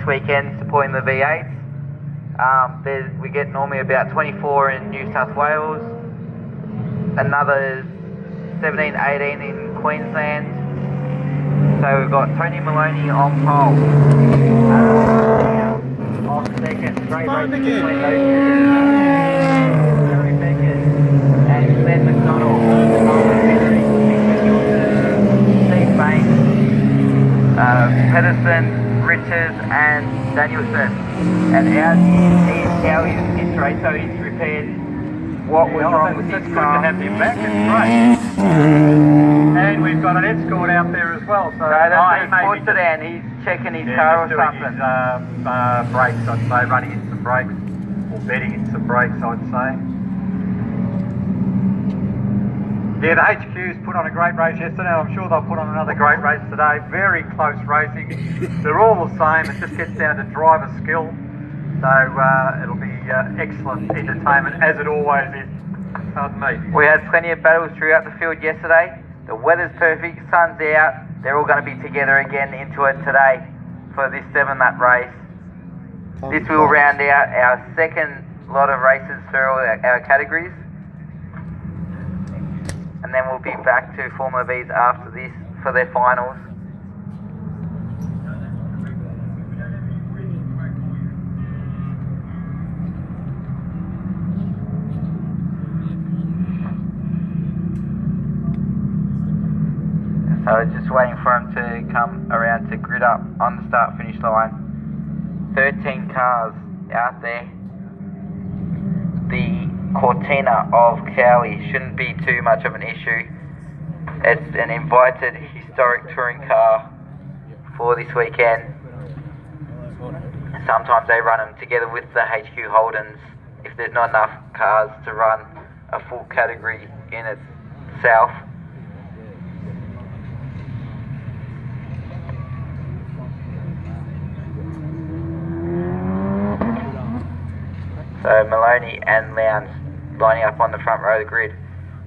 weekend supporting the V8s. We get normally about 24 in New South Wales, another 17, 18 in Queensland. So we've got Tony Maloney on pole. Off second, great race between those two. Terry Beckett and Glenn McDonald. Steve Banks, Pedersen, Richards and Danielson. And out is how his race, so he's repaired what was wrong with his car. Good to have him back, it's great. And we've got an escort out there as well. So that's an sedan, he's checking his car or something. His brakes, I'd say, running in some brakes, or bedding in some brakes, I'd say. Yeah, the HQ's put on a great race yesterday. I'm sure they'll put on another great race today. Very close racing. They're all the same. It just gets down to driver skill. So it'll be excellent entertainment, as it always is. Pardon me. We had plenty of battles throughout the field yesterday. The weather's perfect, sun's out. They're all going to be together again into it today for this 7-lap race. This will round out our second lot of races for all our categories. And then we'll be back to Formula V's after this for their finals. So just waiting for him to come around to grid up on the start finish line. 13 cars out there. The Cortina of Cowie shouldn't be too much of an issue. It's an invited historic touring car for this weekend. Sometimes they run them together with the HQ Holdens if there's not enough cars to run a full category in itself. So Maloney and Lowndes lining up on the front row of the grid.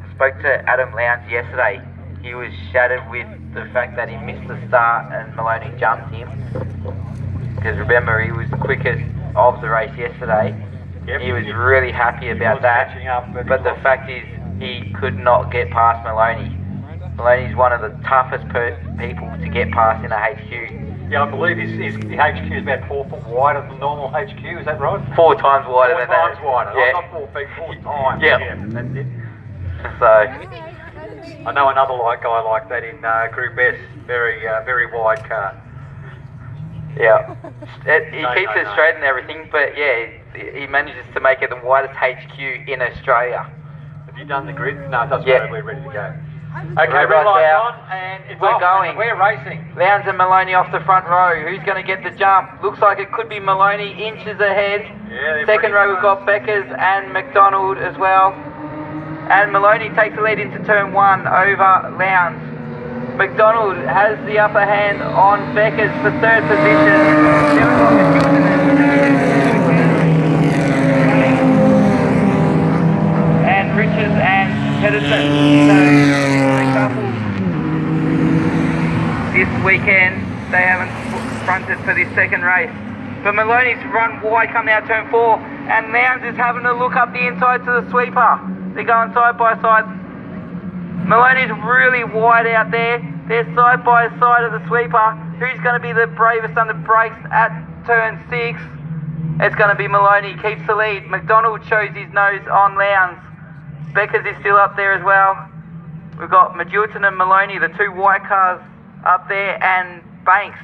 I spoke to Adam Lowndes yesterday. He was shattered with the fact that he missed the start and Maloney jumped him. Because remember, he was the quickest of the race yesterday. Yep, he was really happy about that. But the fact is, he could not get past Maloney. Maloney's one of the toughest people to get past in a HQ. Yeah, I believe the HQ is about 4 foot wider than normal HQ, is that right? 4 times wider than that. 4 times wider, yeah. Not 4 feet, 4 times. Yep. Yeah, that's it. So, I know another guy like that in Group S, very wide car. Yeah, he keeps it straight and everything, but yeah, he manages to make it the widest HQ in Australia. Have you done the grid? No, it doesn't matter, we're ready to go. Okay, red red light's out. on, and it's We're off, going. And we're racing. Lowndes and Maloney off the front row. Who's going to get the jump? Looks like it could be Maloney, inches ahead. Yeah, second row we've got Beckers and McDonald as well. And Maloney takes the lead into turn 1 over Lowndes. McDonald has the upper hand on Beckers for 3rd position. And Richards and Pedersen. So a couple this weekend, they haven't fronted for this second race. But Maloney's run wide coming out turn 4, and Lowndes is having a look up the inside to the sweeper. They're going side by side. Maloney's really wide out there. They're side by side of the sweeper. Who's going to be the bravest under brakes at turn 6? It's going to be Maloney, keeps the lead. McDonald shows his nose on Lowndes. Beckers is still up there as well. We've got Majulton and Maloney, the 2 white cars up there, and Banks.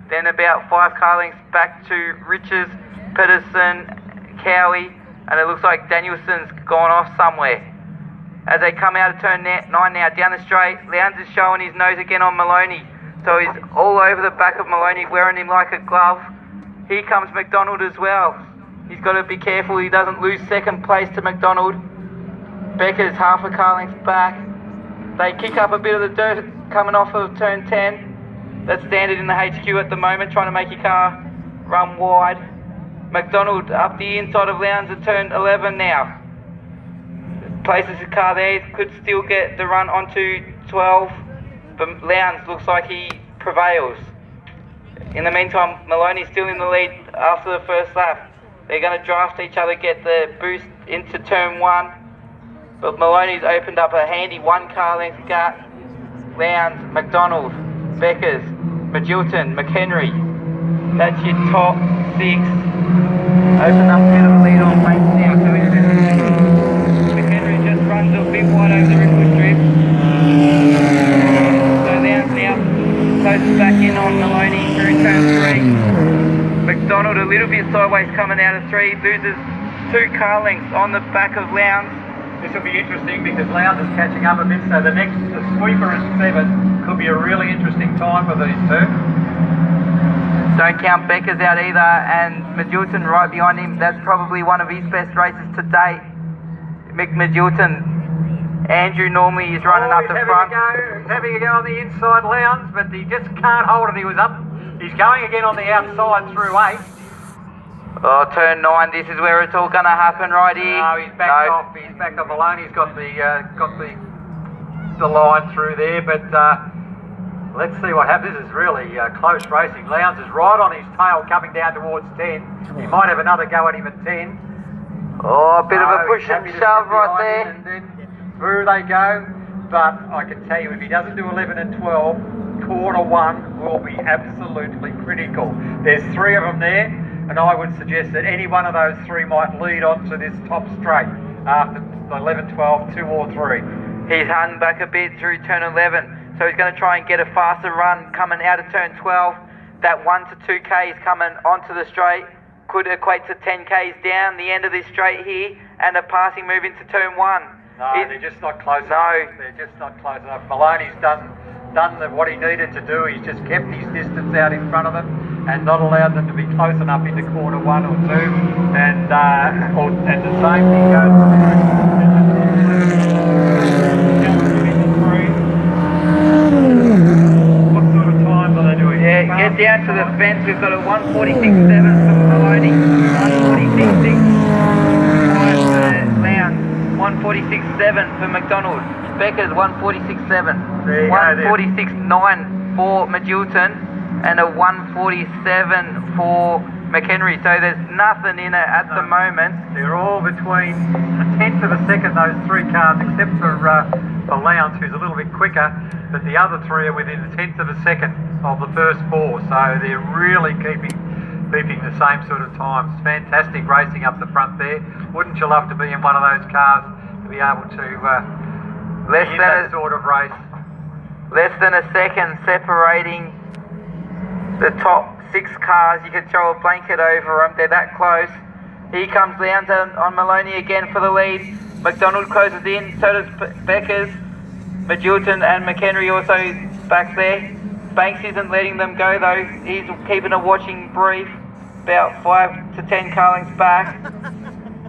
Then about 5 car lengths back to Richards, Pedersen, Cowie, and it looks like Danielson's gone off somewhere. As they come out of turn 9 now, down the straight, Lowndes is showing his nose again on Maloney. So he's all over the back of Maloney, wearing him like a glove. Here comes McDonald as well. He's got to be careful he doesn't lose 2nd place to McDonald. Becker's half a car length back. They kick up a bit of the dirt coming off of turn 10. That's standard in the HQ at the moment, trying to make your car run wide. McDonald up the inside of Lowndes at turn 11 now. Places the car there, could still get the run onto 12, but Lowndes looks like he prevails. In the meantime, Maloney's still in the lead after the first lap. They're going to draft each other, get the boost into turn 1. But Maloney's opened up a handy 1 car length gap. Lowndes, McDonald, Beckers, Magilton, McHenry. That's your top 6. Open up a bit of a lead on pace now. So McHenry just runs a bit wide over the ripple strip. So Lowndes now closes back in on Maloney through turn 3. McDonald a little bit sideways coming out of 3, loses 2 car lengths on the back of Lowndes. This will be interesting because Lowndes is catching up a bit, so the sweeper at 7 could be a really interesting time for these two. Don't count Beckers out either, and Magilton right behind him. That's probably one of his best races to date. Mick Magilton. Andrew normally is running up the front. He's having a go on the inside, Lowndes, but he just can't hold it. He was up. He's going again on the outside through 8. Oh, turn 9. This is where it's all going to happen right here. No, he's backed off. He's backed off. Maloney's got the line through there, but let's see what happens. This is really close racing. Lowndes is right on his tail, coming down towards 10. He might have another go at him at 10. Oh, a bit of a push and shove right there. And then through they go. But I can tell you, if he doesn't do 11 and 12, quarter 1 will be absolutely critical. There's 3 of them there, and I would suggest that any one of those 3 might lead on to this top straight after 11, 12, 2 or 3. He's hung back a bit through turn 11. So he's going to try and get a faster run coming out of turn 12. That 1 to 2 Ks coming onto the straight could equate to 10 Ks down the end of this straight here, and a passing move into turn 1. No, they're just not close enough. They're just not close enough. Maloney's done what he needed to do. He's just kept his distance out in front of them and not allowed them to be close enough into quarter 1 or 2. And the same thing goes What sort of time are they doing? Yeah, get down to the fence. We've got a 146.7 for Maloney, 146.6 for Lowndes, 146.7 for McDonald, Beckers 146.7, 146.9 for Magilton, and a 147 for McHenry. So there's nothing in it at the moment. They're all between a tenth of a second, those 3 cars, except for Lowndes, who's a little bit quicker, but the other 3 are within a tenth of a second of the first 4, so they're really keeping the same sort of times. Fantastic racing up the front there. Wouldn't you love to be in one of those cars to be able to win that sort of race? Less than a second separating the top 6 cars. You can throw a blanket over them. They're that close. Here comes Lowndes on Maloney again for the lead. McDonald closes in, so does Beckers. Magilton and McHenry also back there. Banks isn't letting them go though. He's keeping a watching brief, about 5 to 10 car lengths back.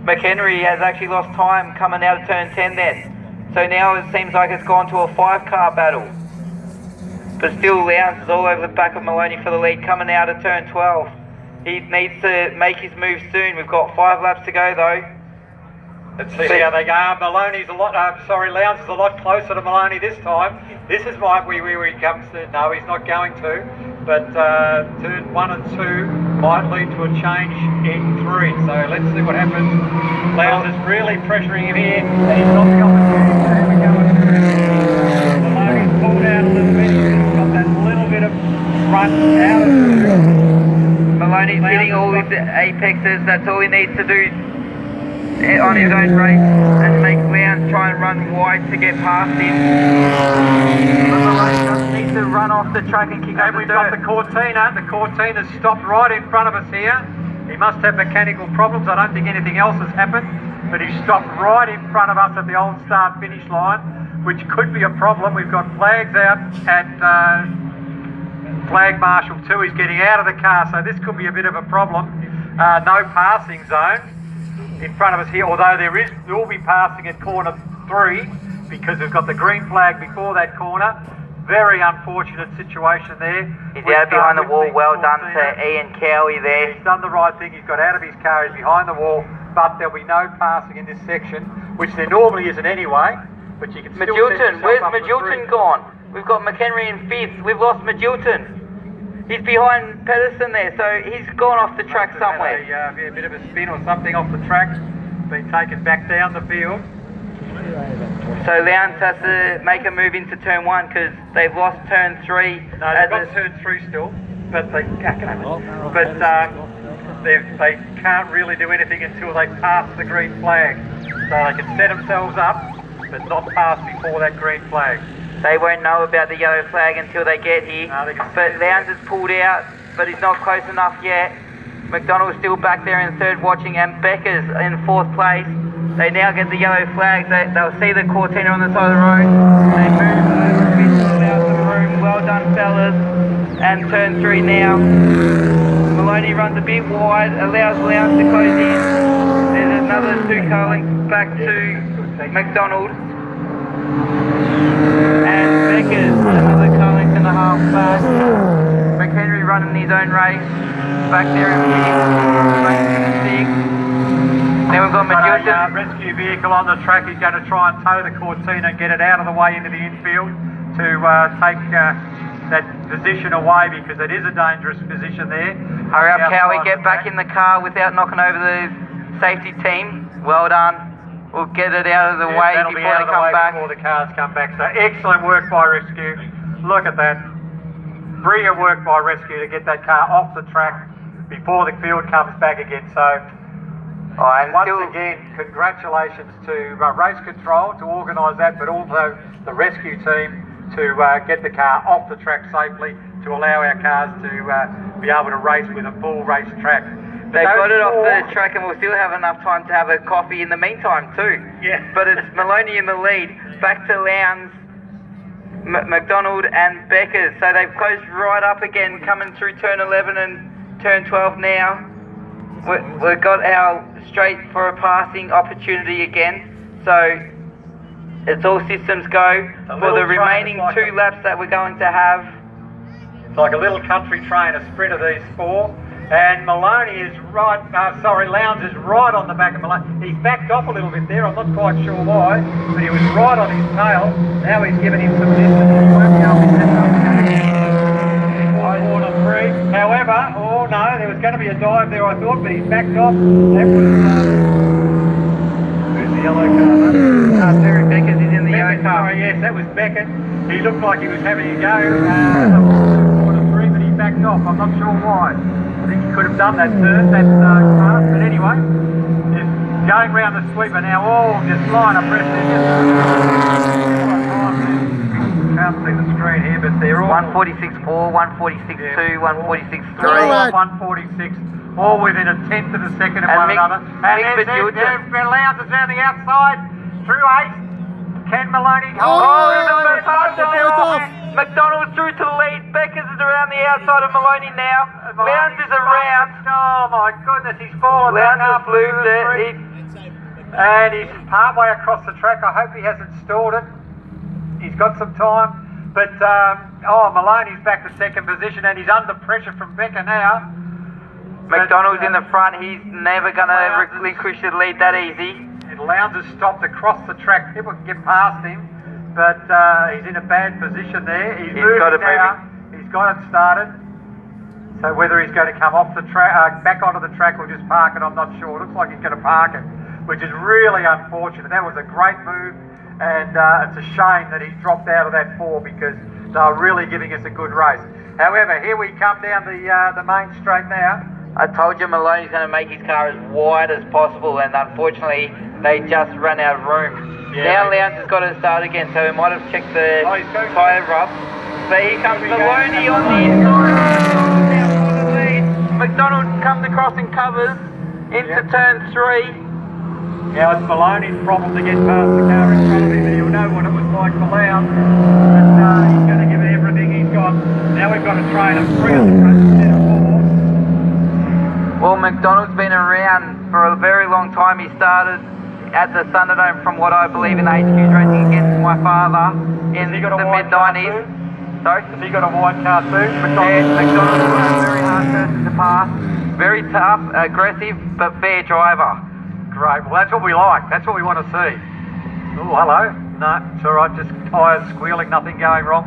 McHenry has actually lost time coming out of turn 10 then. So now it seems like it's gone to a 5-car battle. But still Lowndes is all over the back of Maloney for the lead coming out of turn 12. He needs to make his move soon. We've got 5 laps to go though. Let's see how they go. Lowndes is a lot closer to Maloney this time. This is where he comes to. No, he's not going to. But turn 1 and 2 might lead to a change in 3. So let's see what happens. Lowndes is really pressuring him here. And he's got the opportunity. There we go. Maloney's pulled out a little bit. He's got that little bit of run out of it. Maloney's hitting all his apexes. That's all he needs to do on his own race, and make Lowndes try and run wide to get past him. But Maloney doesn't need to run off the track and kick up the dirt. We've got the Cortina. The Cortina's stopped right in front of us here. He must have mechanical problems. I don't think anything else has happened, but he's stopped right in front of us at the old start-finish line, which could be a problem. We've got flags out at Flag Marshal 2. He's getting out of the car, so this could be a bit of a problem. No passing zone in front of us here, although there will be passing at corner 3 because we've got the green flag before that corner. Very unfortunate situation there. He's out behind the wall. Well done to Ian Cowie there. He's done the right thing. He's got out of his car. He's behind the wall, but there'll be no passing in this section, which there normally isn't anyway. But you can still Magilton, where's Magilton gone? We've got McHenry in 5th. We've lost Magilton. He's behind Pedersen there, so he's gone off the track somewhere. A bit of a spin or something off the track, been taken back down the field. So Lowndes has to make a move into turn 1 because they've lost turn 3. No, they've got turn 3 still, but they can't really do anything until they pass the green flag. So they can set themselves up, but not pass before that green flag. They won't know about the yellow flag until they get here. No, but Lowndes has pulled out, but he's not close enough yet. McDonald's still back there in 3rd watching, and Becker's in 4th place. They now get the yellow flag. They'll see the Cortina on the side of the road. They move over a bit to allow some room. Well done, fellas. And turn 3 now. Maloney runs a bit wide, allows Lowndes to close in. There's another 2 car lengths back to McDonald. And Becker's another car length and a half back. McHenry running his own race. Back there in 5th. Then we've got Magilton. A rescue vehicle on the track. He's going to try and tow the Cortina and get it out of the way into the infield to take that position away, because it is a dangerous position there. Hurry up, Cowie, get back in the car without knocking over the safety team. Well done. We'll get it out of the way before they come back. Before the cars come back. So excellent work by rescue. Look at that. Brilliant work by rescue to get that car off the track before the field comes back again. So once again, congratulations to Race Control to organise that, but also the rescue team to get the car off the track safely to allow our cars to be able to race with a full race track. They've got it off the track, and we'll still have enough time to have a coffee in the meantime too. Yeah. But it's Maloney in the lead, back to Lowndes, McDonald and Beckers. So they've closed right up again, coming through turn 11 and turn 12 now. We've got our straight for a passing opportunity again. So it's all systems go for the remaining 2 laps that we're going to have. It's like a little country train, a sprint of these 4. And Maloney is right, Lowndes is right on the back of Maloney. He backed off a little bit there, I'm not quite sure why, but he was right on his tail. Now he's given him some distance, he won't be able to set up. However, there was going to be a dive there, I thought, but he's backed off. That was, who's the yellow car? Terry Beckers is in the yellow car. Sorry, yes, that was Beckett. He looked like he was having a go. But he backed off, I'm not sure why. I think he could have done that turn, that pass, but anyway, just going round the sweeper now, just line up rest can't see the screen here, but they're all 146.4, 146.2, 146.3. 146, all within a tenth of a second of one another. And Lowndes is on the outside, through 8. Can Maloney McDonald through to the lead. Beckers is around the outside of Maloney now. Lowndes is around. Oh my goodness, he's fallen. Lowndes moved it. And he's partway across the track. I hope he hasn't stalled it. He's got some time. But, Maloney's back to 2nd position, and he's under pressure from Becker now. McDonald's in the front. He's never going to relinquish the lead that easy. Lowndes has stopped across the track. People can get past him, but he's in a bad position there. He's got it now. He's got it started. So whether he's going to come off the track, back onto the track, or just park it, I'm not sure. It looks like he's going to park it, which is really unfortunate. That was a great move, and it's a shame that he's dropped out of that 4 because they were really giving us a good race. However, here we come down the main straight now. I told you Maloney's going to make his car as wide as possible, and unfortunately they just ran out of room. Yeah, now Lowndes has got to start again, so we might have checked the tyre rub. But here comes Maloney on the inside. Now for the lead. McDonald comes across and covers into turn 3. Now it's Maloney's problem to get past the car in front of him, and he'll know what it was like for Lowndes. But he's going to give it everything he's got. Now we've got a train of 3 on the front instead of 4. Well, McDonald's been around for a very long time. He started at the Thunderdome from what I believe in HQ's racing against my father in the mid-90s. Sorry? Has he got a wide car too? McDonald's was a very hard person to pass. Very tough, aggressive, but fair driver. Great. Well, that's what we like. That's what we want to see. Oh, hello. No, it's all right. Just tyres squealing, nothing going wrong.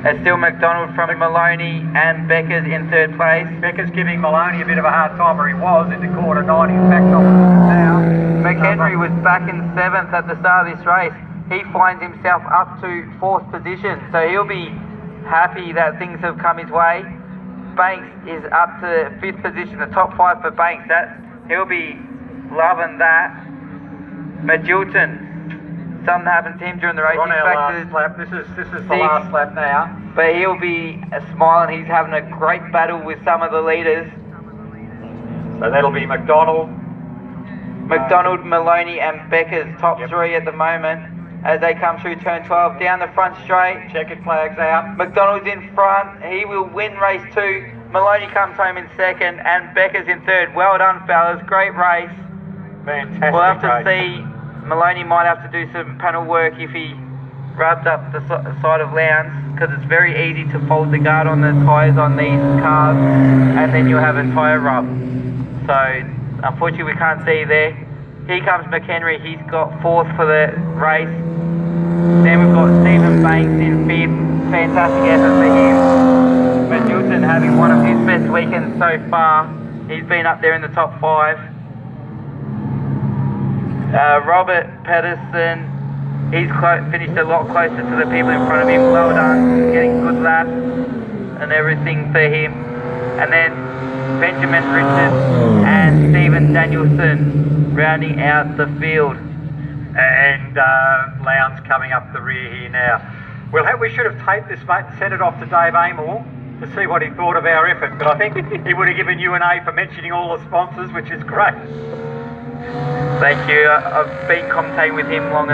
It's still McDonald from Maloney and Becker's in third place. Becker's giving Maloney a bit of a hard time, or he was into quarter 9. He's back on now. McHenry was back in 7th at the start of this race. He finds himself up to 4th position, so he'll be happy that things have come his way. Banks is up to 5th position, the top 5 for Banks. He'll be loving that. Magilton, something happened to him during the race. We're on our last lap. This is the last lap now. But he'll be smiling. He's having a great battle with some of the leaders. So that'll be McDonald, Maloney and Becker's top 3 at the moment as they come through turn 12 down the front straight. Checkered flags out. McDonald's in front. He will win race 2. Maloney comes home in 2nd and Becker's in 3rd. Well done, fellas. Great race. Fantastic. We'll have to race. see. Maloney might have to do some panel work if he rubs up the side of Lowndes, because it's very easy to fold the guard on the tyres on these cars and then you'll have a tyre rub. So unfortunately we can't see there. Here comes McHenry. He's got 4th for the race. Then we've got Stephen Banks in 5th. Fantastic effort for him. But Newton having one of his best weekends so far. He's been up there in the top 5. Robert Pedersen, he's finished a lot closer to the people in front of him. Well done, getting good laps and everything for him. And then Benjamin Richards and Stephen Danielson rounding out the field. And Lowndes coming up the rear here now. We should have taped this, mate, and sent it off to Dave Amor to see what he thought of our effort. But I think he would have given you an A for mentioning all the sponsors, which is great. Thank you. I've been commentating with him long enough.